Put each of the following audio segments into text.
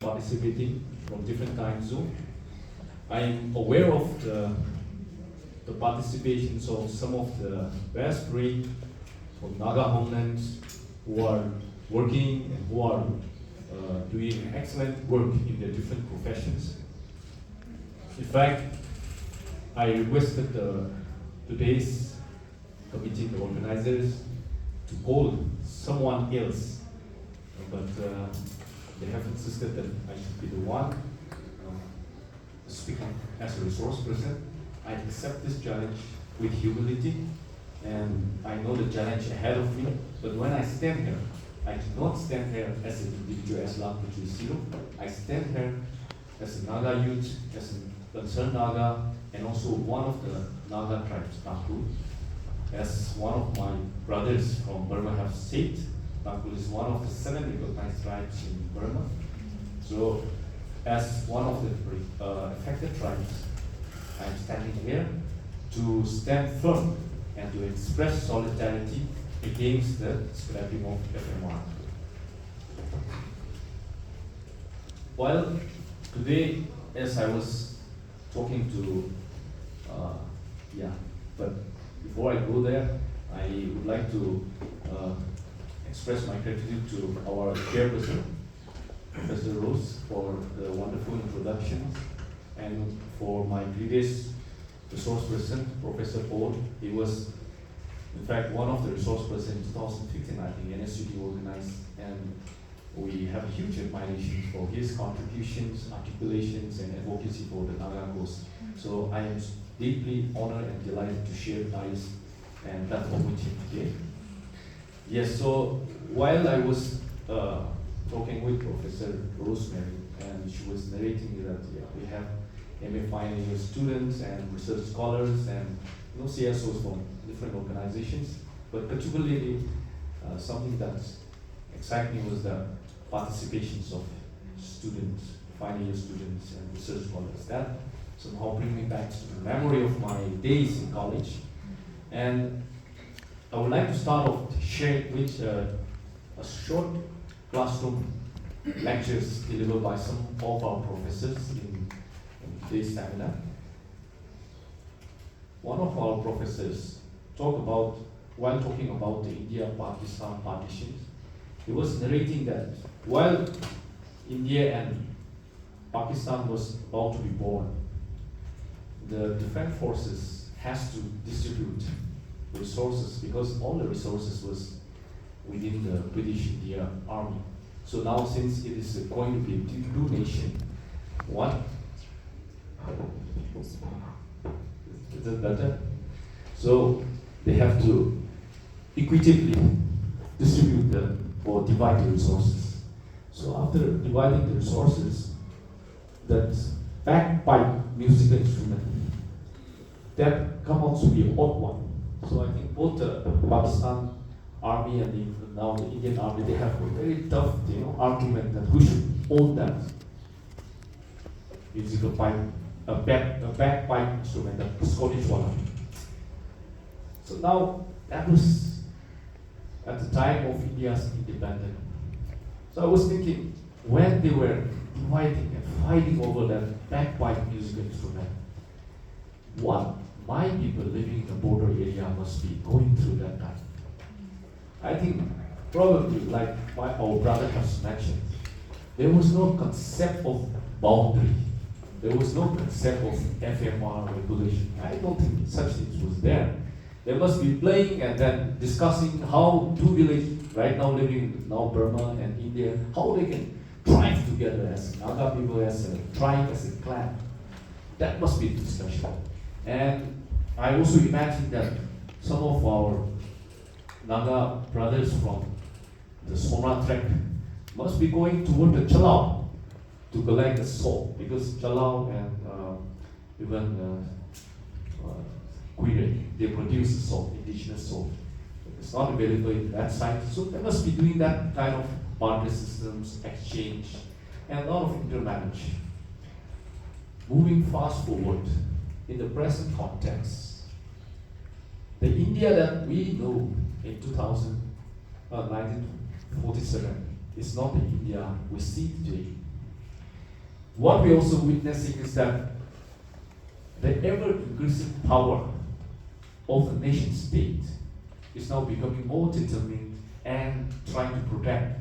participating from different time zones. I'm aware of the participations of some of the best brain from Naga homelands who are working and who are doing excellent work in their different professions. In fact, I requested today's committee, the organizers, to call someone else, but they have insisted that I should be the one speaking as a resource person. I accept this challenge with humility, and I know the challenge ahead of me, but when I stand here, I do not stand here as an individual, as Lampuchi Siro. I stand here as a Naga youth, as a concerned Naga, and also one of the Naga tribes, Nakul. As one of my brothers from Burma have said, Nakul is one of the 7 recognized tribes in Burma. So, as one of the affected tribes, I am standing here to stand firm and to express solidarity against the scrapping of FMR. Well, today, as I was talking to, but before I go there, I would like to express my gratitude to our chairperson, Professor Rose, for the wonderful introductions, and for my previous resource person, Professor Paul. He was, in fact, one of the resource persons in 2015, I think, NSUT organized, and we have huge admiration for his contributions, articulations, and advocacy for the Naga cause. So I am deeply honored and delighted to share this and platform with him today. Yes, so while I was talking with Professor Rosemary, and she was narrating that we have MA final year students and research scholars and CSOs from different organizations, but particularly something that excited me was the participations of students, final year students and research scholars. That somehow bring me back to the memory of my days in college. And I would like to start off sharing with a short classroom lectures delivered by some of our professors in today's seminar. One of our professors while talking about the India-Pakistan partitions, he was narrating that while India and Pakistan was about to be born, the defense forces has to distribute resources because all the resources was within the British India Army. So now, since it is going to be a two nation, is it better? So they have to equitably distribute or divide the resources. So after dividing the resources, that bagpipe musical instrument that come out to be an odd one. So I think both the Pakistan Army and now the Indian Army, they have a very tough argument that who should own that musical pipe, a bagpipe instrument, the Scottish one. So now that was at the time of India's independence. So I was thinking, when they were dividing and fighting over that bagpipe musical instrument, what my people living in the border area must be going through that time. I think probably like our brother has mentioned, there was no concept of boundary. There was no concept of FMR regulation. I don't think such things was there. They must be playing and then discussing how two villages right now living in Burma and India, how they can thrive together as Naga people, as a tribe, as a clan. That must be the discussion. And I also imagine that some of our Naga brothers from the Sona trek must be going toward the Chalau to collect the salt, because Chalau and even Queen, they produce the salt, indigenous salt. It's not available in that site, so they must be doing that kind of barter systems, exchange, and a lot of intermarriage. Moving fast forward, in the present context, the India that we know in 1947 is not the India we see today. what we're also witnessing is that the ever-increasing power of the nation state is now becoming more determined and trying to protect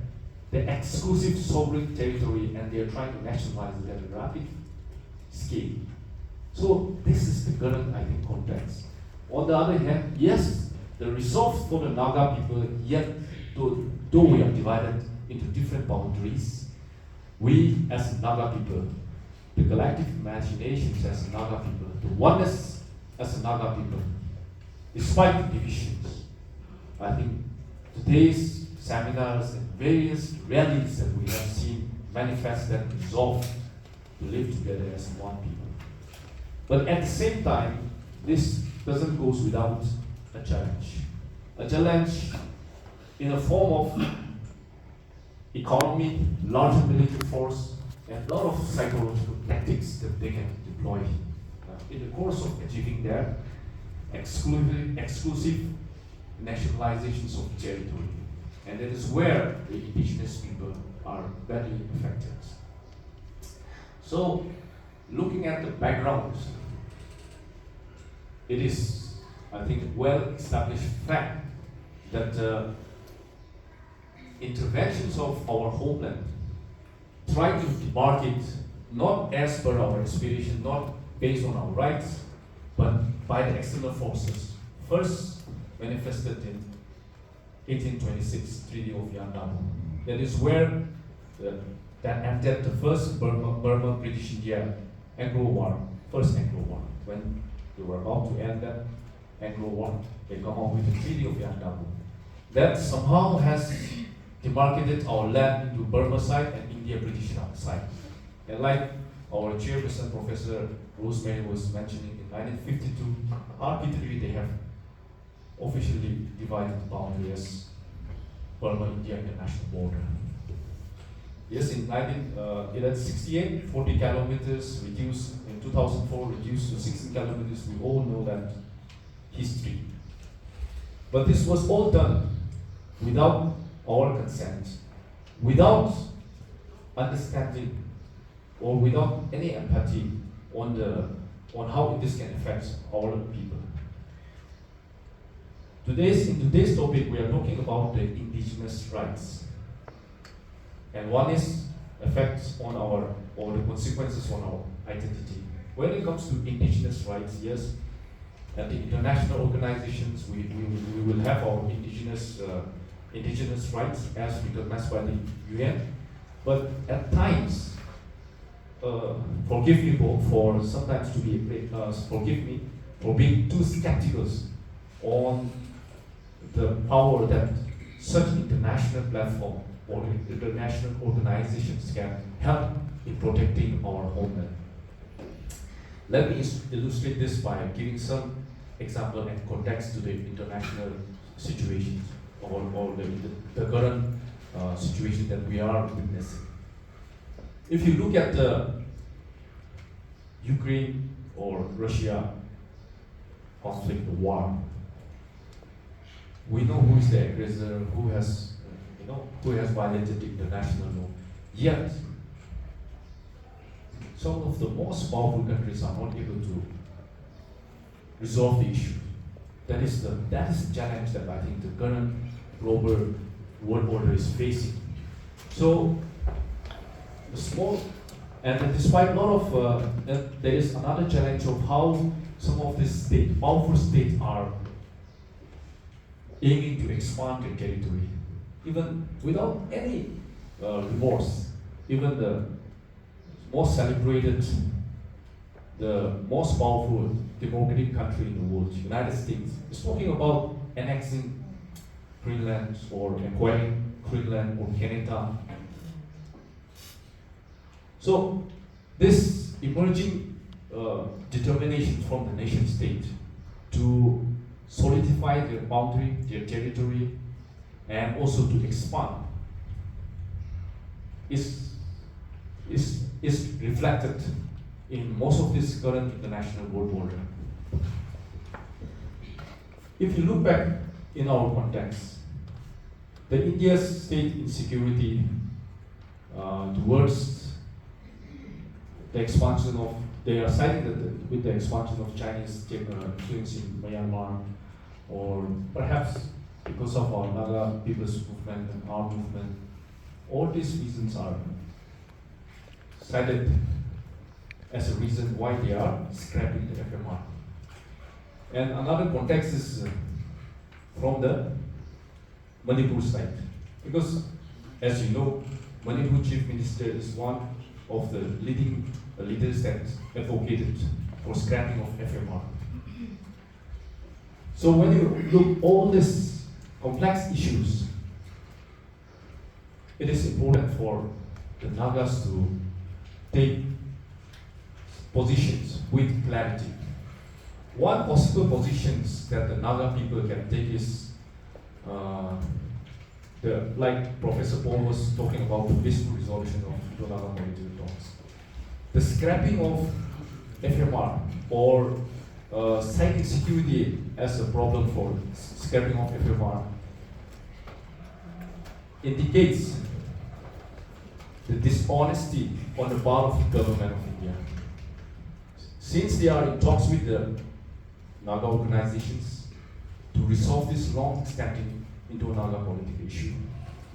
the exclusive sovereign territory, and they are trying to nationalize it at a rapid scale. So this is the current, I think, context. On the other hand, yes, the resolve for the Naga people, yet though we are divided into different boundaries, we as Naga people, the collective imaginations as Naga people, the oneness as Naga people, despite the divisions, I think today's seminars and various rallies that we have seen manifest that resolve to live together as one people. But at the same time, this doesn't go without a challenge. A challenge in the form of economy, larger military force, and a lot of psychological tactics that they can deploy in the course of achieving their exclusive nationalizations of territory. And that is where the indigenous people are badly affected. So, looking at the background, it is, I think, well-established fact that interventions of our homeland try to demarcate not as per our aspiration, not based on our rights, but by the external forces. First manifested in 1826 Treaty of Yandamu. That is where that ended the first Burma-British India Anglo War, first Anglo War. When they were about to end that Anglo War, they come up with the Treaty of Yandamu. That somehow has demarcated our land into Burma side and India British side. And like our chairperson, Professor Rosemary, was mentioning, in 1952, arbitrarily they have officially divided the boundary as Burma-India International Border. Yes, in 1968, 40 kilometers reduced, in 2004 reduced to 16 kilometers. We all know that history. But this was all done without our consent, without understanding or without any empathy on how this can affect our people. In today's topic, we are talking about the indigenous rights. And one is effects on or the consequences on our identity. When it comes to indigenous rights, yes, at the international organizations, we will have our indigenous rights as recognized by the UN. But at times, forgive me for sometimes forgive me for being too skeptical on the power that such international platform or international organizations can help in protecting our homeland. Let me illustrate this by giving some example and context to the international situations or the current situation that we are witnessing. If you look at the Ukraine or Russia conflict, the war, we know who is the aggressor, who has violated the international law. Yet, some of the most powerful countries are not able to resolve the issue. That is the challenge that I think the current global world order is facing. So, despite a lot of, there is another challenge of how some of these powerful states are aiming to expand their territory, even without any remorse. Even the most celebrated, the most powerful democratic country in the world, United States, is talking about annexing Greenland or acquiring Greenland or Canada. So this emerging determination from the nation state to solidify their boundary, their territory, and also to expand is reflected in most of this current international world order. If you look back in our context, the India's state insecurity towards the expansion of, they are citing that with the expansion of Chinese influence in Myanmar, or perhaps because of our Naga people's movement and our movement, all these reasons are cited as a reason why they are scrapping the FMR. And another context is from the Manipur side, because as you know, Manipur Chief Minister is one of the leading leaders that advocated for scrapping of FMR. So when you look all these complex issues, it is important for the Nagas to take positions with clarity. One possible positions that the Naga people can take is, like Professor Paul was talking about, the peaceful resolution of the Naga political talks. The scrapping of FMR or citing security as a problem for scrapping of FMR indicates the dishonesty on the part of the government of India. Since they are in talks with the Naga organizations to resolve this long-standing Indo-Naga political issue,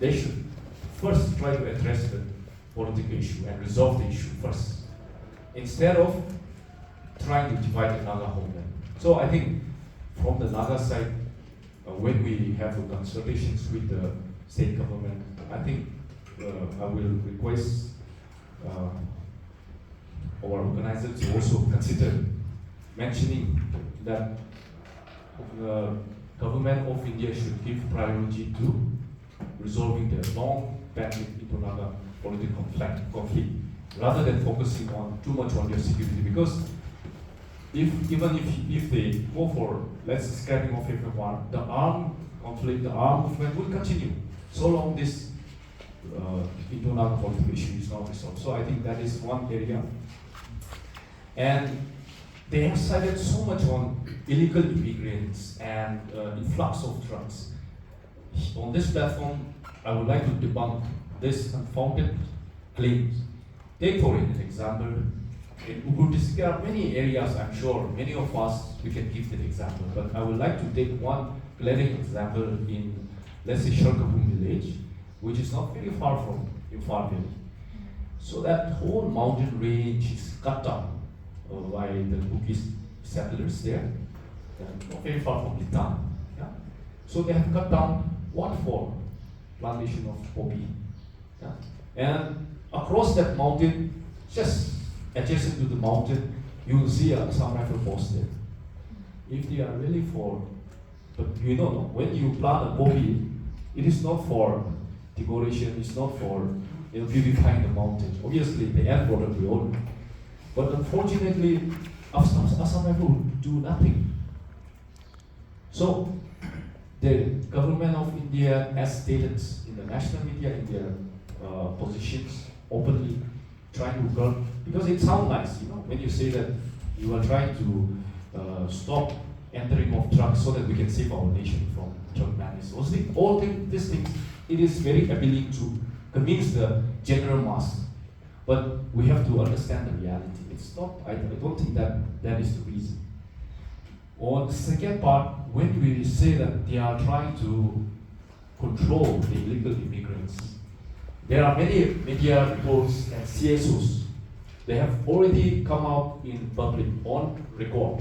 they should first try to address the political issue and resolve the issue first, instead of trying to divide the Naga homeland. So I think from the Naga side, when we have the consultations with the state government, I think I will request our organizers to also consider mentioning that the government of India should give priority to resolving the long-standing Indo-Naga political conflict, rather than focusing on too much on their security. Because if they go for less scrapping of FMR, the armed conflict, the armed movement will continue so long this Indo-Naga political issue is not resolved. So I think that is one area. And they have cited so much on illegal immigrants and influx of drugs. On this platform, I would like to debunk this unfounded claims. Take for an example, in Ubud district, there are many areas, I'm sure, many of us, we can give that example, but I would like to take one glaring example in, let's say, Sharkapum village, which is not very far from Imphal Valley. So that whole mountain range is cut down by the Bugis settlers there, not very far from Litan. Yeah? So they have cut down what for? Plantation of poppy. Yeah? And across that mountain, just adjacent to the mountain, you will see a Assam rifle post there. If they are really for, but you know, when you plant a poppy, it is not for decoration, it's not for beautifying the mountain. Obviously, the end product we all know. But unfortunately, Assam rifle would do nothing. So, the government of India, as stated in the national media, in their positions, openly trying to curb, because it sounds nice, you know, when you say that you are trying to stop entering of drugs so that we can save our nation from drug madness. All these things, it is very appealing to convince the general mass. But we have to understand the reality. It's not, I don't think that that is the reason. On the second part, when we say that they are trying to control the illegal immigrants, there are many media reports and CSOs. They have already come out in public on record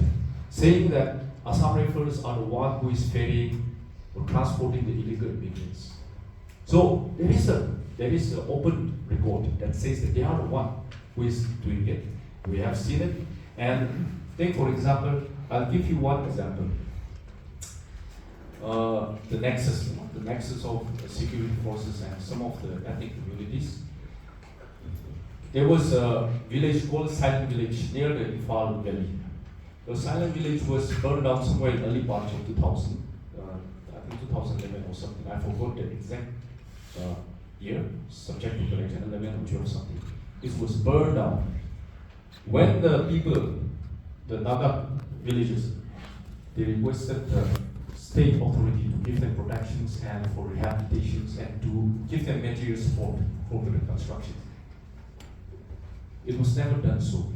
saying that Assam Rifles are the one who is ferrying or transporting the illegal immigrants. So there is an open record that says that they are the one who is doing it. We have seen it. And take for example, I'll give you one example. The nexus of security forces and some of the ethnic communities. There was a village called Silent Village near the Imphal Valley. The Silent Village was burned down somewhere in early part of 2000, I think 2011 or something. I forgot the exact year, subject to correction, 11 or 12 something. It was burned down. When the people, the Naga villages, they requested the state authority to give them protections and for rehabilitations and to give them material support for the reconstruction. It was never done so.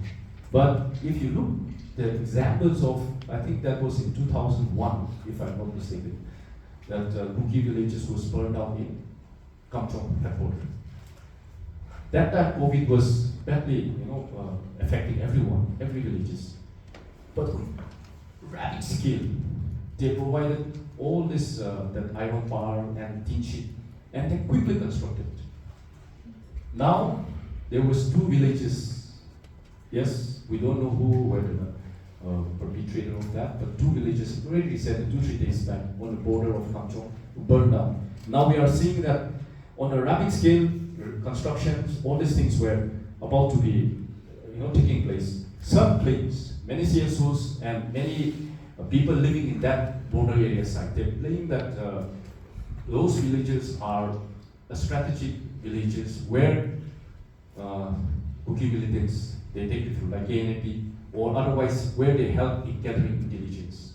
But if you look the examples of, I think that was in 2001, if I'm not mistaken, that Kuki villages was burned down in Kamchong headquarters. That time COVID was badly, affecting everyone, every villages. But rapid scale, they provided all this, that iron bar and tin sheet, and they quickly constructed. Now, there was 2 villages. Yes, we don't know who were the perpetrator of that, but 2 villages already recently, 2-3 days back, on the border of Kamchong, burned down. Now we are seeing that on a rapid scale, constructions, all these things were about to be, taking place. Some claims, many CSOs and many people living in that border area site, they claim that those villages are strategic villages where Kuki militants, they take it through, like GNF, or otherwise where they help in gathering intelligence.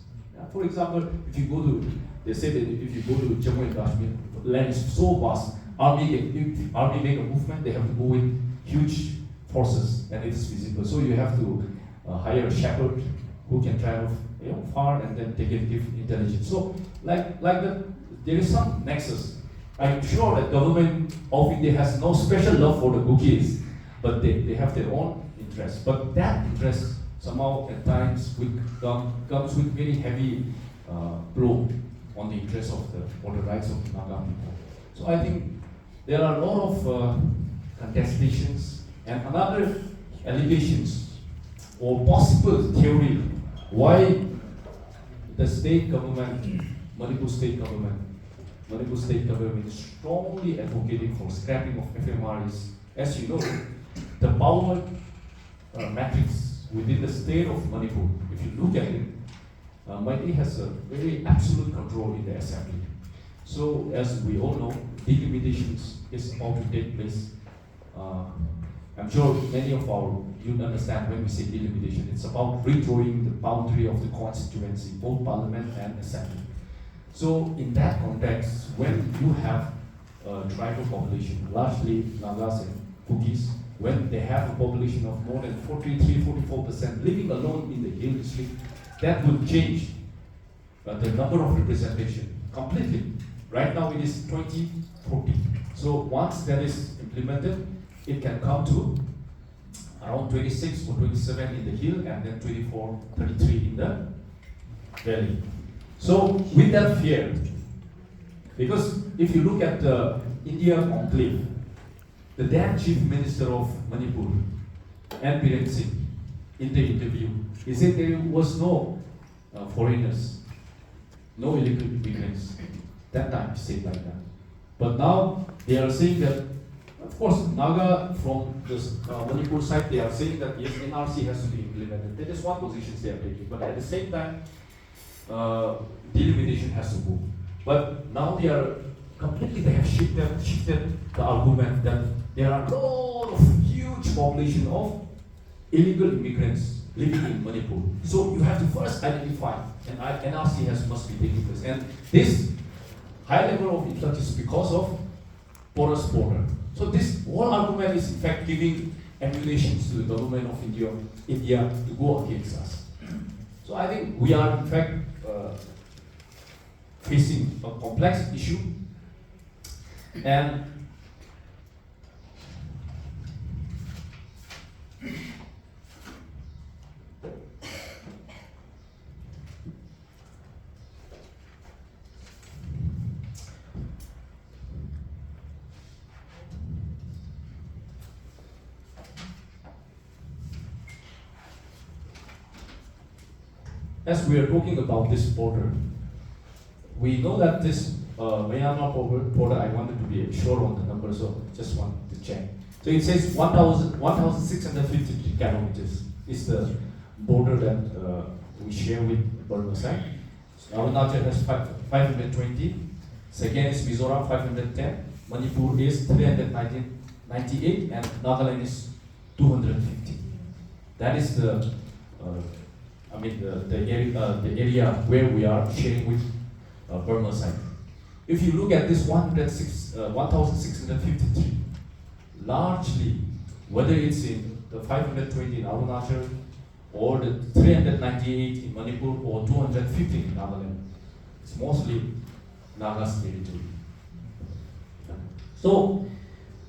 For example, if you go to, they say that if you go to Jammu and Kashmir, land is so vast, if army make a movement, they have to go with huge forces, and it is visible. So you have to hire a shepherd who can travel far and then they can give intelligence. So like that, there is some nexus. I'm sure that government of India has no special love for the Bukis, but they have their own interest. But that interest somehow at times comes with very heavy blow on the interest of or the rights of the Naga people. So I think there are a lot of contestations and another allegations or possible theory why the state government, Manipur state government is strongly advocating for scrapping of FMR is, as you know, the power matrix within the state of Manipur. If you look at it, Maiti has a very absolute control in the assembly. So as we all know, delimitations is about to take place. I'm sure many of you understand when we say delimitation. It's about redrawing the boundary of the constituency, both parliament and assembly. So in that context, when you have a tribal population, largely Nagas and Bugis, when they have a population of more than 43-44% living alone in the hill district, that would change the number of representation completely. Right now it is 20-40. So once that is implemented, it can come to around 26 or 27 in the hill and then 24-33 in the valley. So with that fear, because if you look at the India enclave, the then Chief Minister of Manipur, FMR Singh, in the interview, he said there was no foreigners, no illegal immigrants. That time he said like that. But now they are saying that, of course, Naga from the Manipur side, they are saying that yes, NRC has to be implemented. That is one position they are taking. But at the same time, delimitation has to go. But now they are completely, they have shifted the argument that there are a lot of huge population of illegal immigrants living in Manipur. So you have to first identify, and NRC must be taking place. And this high level of influx is because of porous border. So this whole argument is in fact giving ammunition to the government of India to go against us. So I think we are in fact facing a complex issue, and as we are talking about this border, we know that this Myanmar border, I wanted to be sure on the number, so just want to check. So it says 1,653 kilometers is the border that we share with Burma side. Arunachal has 520, second is Mizoram 510, Manipur is 398, and Nagaland is 250. That is the the area where we are sharing with Burma side. If you look at this 1,653, largely, whether it's in the 520 in Arunachal, or the 398 in Manipur, or 250 in Nagaland. It's mostly Naga's territory. So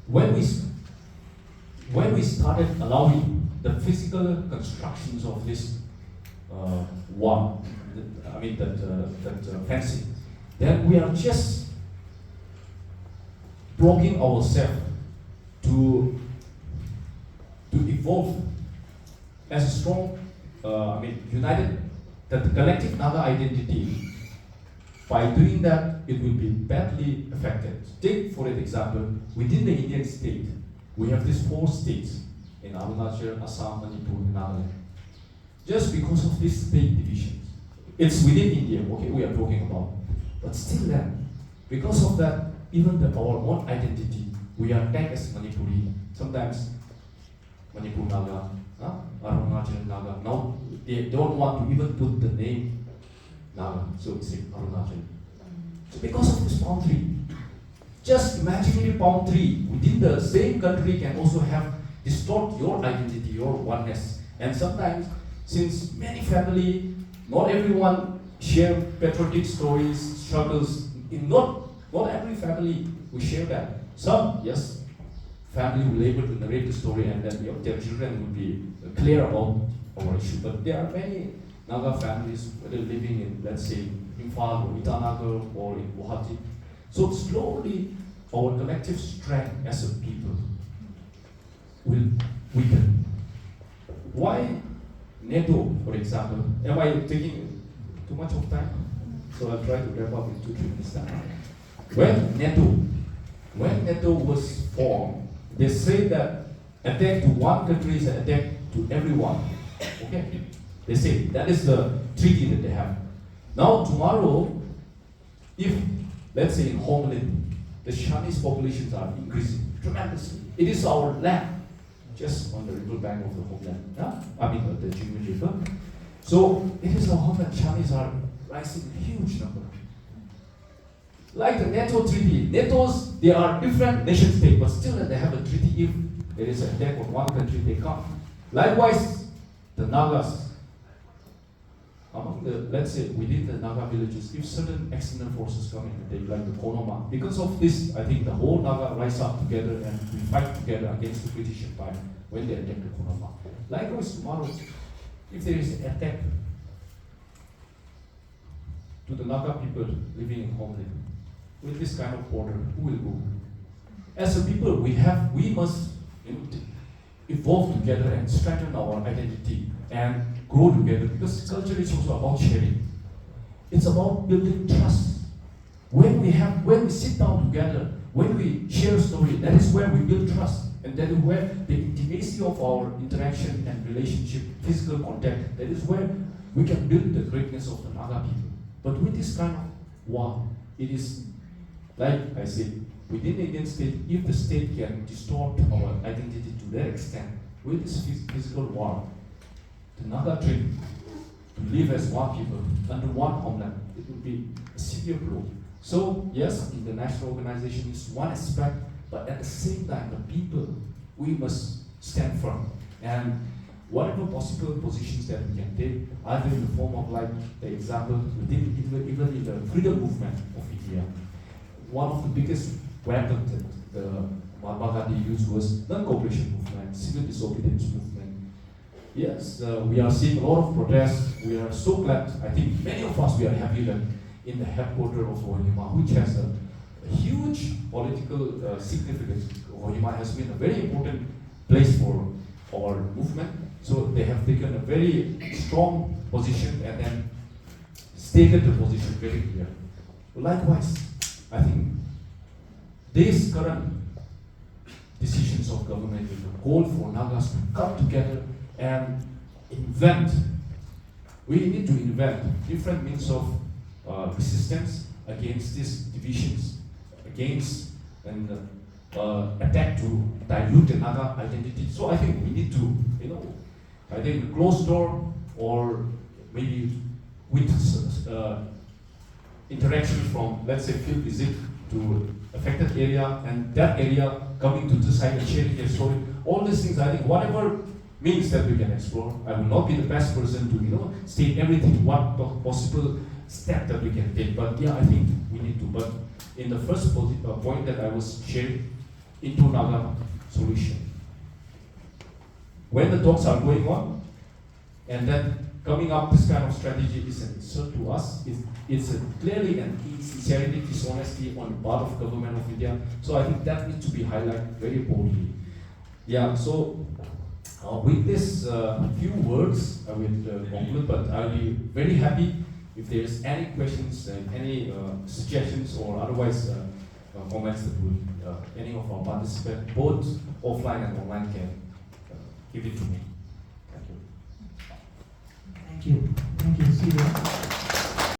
when we started allowing the physical constructions of this wall, that fencing, then we are just blocking ourselves to evolve as a strong, united, that the collective Naga identity. By doing that, it will be badly affected. Take, for an example, within the Indian state, we have these 4 states in Arunachal, Assam, Manipur, and Nagaland. Just because of these state divisions, it's within India, okay, we are talking about. But still then, because of that, even our own identity, we are tagged as Manipuri. Sometimes Manipur Naga, Arunachal Naga. Now they don't want to even put the name Naga, so it's Arunachal. So because of this boundary, just imaginary boundary within the same country can also have distort your identity, your oneness. And sometimes, since many family, not everyone share patriotic stories, struggles. In not every family we share that. Some, yes, family will be able to narrate the story, and then their children will be clear about our issue. But there are many Naga families, whether living in, let's say, Imphal or Itanagar or in Guwahati. So slowly, our collective strength as a people will weaken. Why NATO, for example? Am I taking too much of time? So I'll try to wrap up in 2-3 minutes time. When NATO was formed, they say that attack to one country is an attack to everyone. Okay? They say that is the treaty that they have. Now tomorrow, if let's say in homeland, the Chinese populations are increasing tremendously. It is our land, just on the river bank of the homeland. The Jingmen River. So it is our homeland. Chinese are rising in huge number. Like the NATO treaty, NATO's, they are different nation states, but still they have a treaty. If there is an attack on one country, they come. Likewise, the Nagas, among the, let's say, within the Naga villages, if certain external forces come in, they like the Kohima. Because of this, I think the whole Naga rise up together and we fight together against the British Empire when they attack the Kohima. Likewise, tomorrow, if there is an attack to the Naga people living in homeland, with this kind of border, who will go? As a people, we must evolve together and strengthen our identity and grow together, because culture is also about sharing. It's about building trust. When we sit down together, when we share a story, that is where we build trust. And that is where the intimacy of our interaction and relationship, physical contact, that is where we can build the greatness of the Naga people. But with this kind of war, it is, like I said, within the Indian state, if the state can distort our identity to that extent, with this physical war, the Naga dream to live as one people under one homeland, it would be a severe blow. So yes, international organization is one aspect, but at the same time, the people, we must stand firm. And whatever possible positions that we can take, either in the form of like the example within even in the freedom movement of India, one of the biggest weapons that the Mahatma Gandhi used was non-cooperation movement, civil disobedience movement. Yes, we are seeing a lot of protests. We are so glad. I think many of us, we are happy that in the headquarters of Kohima, which has a huge political significance. Kohima has been a very important place for our movement. So they have taken a very strong position and then stated the position very clear. Likewise, I think these current decisions of government will call for Nagas to come together and invent. We need to invent different means of resistance against these divisions, against and attack to dilute the Naga identity. So I think we need to, I think closed door or maybe with interaction from, let's say, field visit to affected area and that area coming to this side and sharing their story. All these things, I think whatever means that we can explore. I will not be the best person to state everything, what possible step that we can take. But yeah, I think we need to. But in the first point that I was sharing, into Naga solution. When the talks are going on, and then coming up this kind of strategy is an insult to us. It's clearly an insincerity, dishonesty on the part of government of India. So I think that needs to be highlighted very boldly. Yeah. So with this few words, I will conclude. But I'll be very happy if there's any questions, any suggestions, or otherwise comments that would any of our participants, both offline and online, can give it to me. Thank you. Thank you. Thank you, Sira.